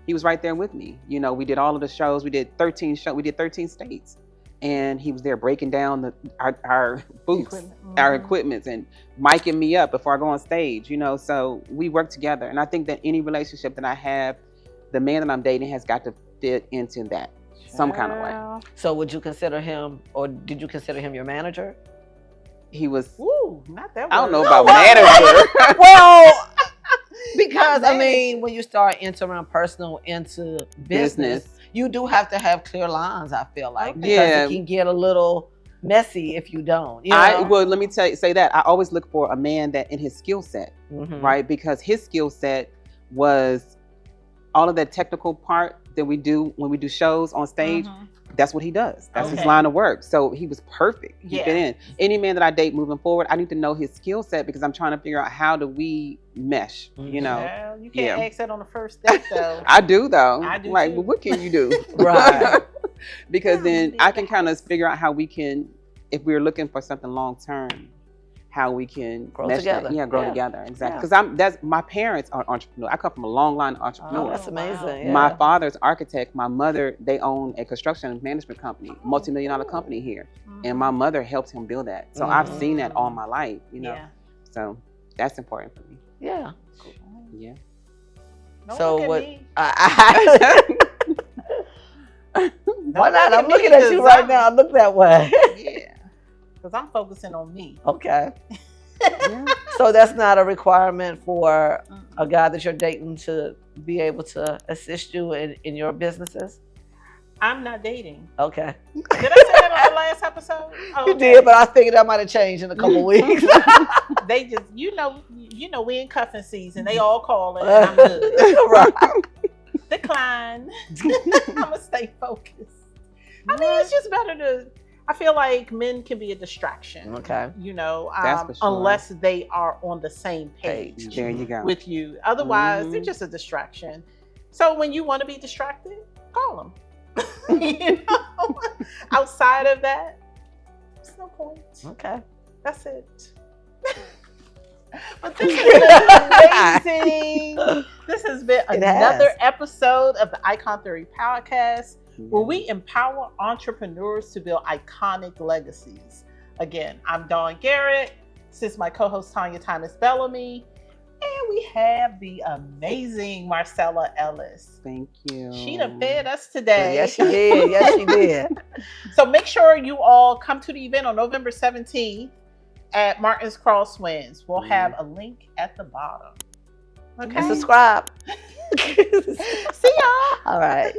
he was right there with me. You know, we did all of the shows. We did 13 shows. We did 13 states, and he was there breaking down our booths, our equipments, and micing me up before I go on stage. You know, so we work together. And I think that any relationship that I have, the man that I'm dating has got to fit into that some kind of way. So would you consider him, or did you consider him your manager? He was. Ooh, not that. I don't know about manager. Well. Because I mean, when you start entering personal into business, you do have to have clear lines. I feel like because it can get a little messy if you don't. You know? Well, let me say that I always look for a man that in his skill set, right? Because his skill set was all of that technical part that we do when we do shows on stage. That's what he does. That's his line of work. So he was perfect. He fit in. Any man that I date moving forward, I need to know his skill set because I'm trying to figure out how do we mesh, you know? Well, you can't ask that on the first date though. I do though. I do like, too. well, what can you do? Right. Because then I can kind of figure out how we can, if we're looking for something long term, how we can grow mesh together. That. Grow together. Exactly. Because my parents are entrepreneurs. I come from a long line of entrepreneurs. Oh, that's amazing. My father's architect. My mother, they own a construction management company, multi-million-dollar company here. And my mother helped him build that. So I've seen that all my life, you know. So that's important for me. Yeah. Cool. Yeah. So what? Why not? I'm looking at you right now. Look that way. Yeah. Because I'm focusing on me. Okay. So that's not a requirement for a guy that you're dating to be able to assist you in your businesses? I'm not dating. Okay. Did I say that on the last episode? Oh, you did, but I figured that might have changed in a couple weeks. They just, you know, we in cuffing season. They all calling, and I'm good. Right. Decline. I'm gonna stay focused. I mean, it's just better to. I feel like men can be a distraction. Okay. You know, That's for sure. unless they are on the same page. There you go. With you. Otherwise, they're just a distraction. So when you want to be distracted, call them. You know, outside of that, there's no point. Okay. That's it. But this has been amazing. This has been another episode of the Icon Theory Podcast, where we empower entrepreneurs to build iconic legacies. Again, I'm Garrett. This is my co-host Tanya Tymus Bellamy. And we have the amazing Marcella Ellis. Thank you. She done fed us today. Yes, she did. Yes, she did. So make sure you all come to the event on November 17th at Martin's Crosswinds. We'll have a link at the bottom. Okay. And subscribe. See y'all. All right.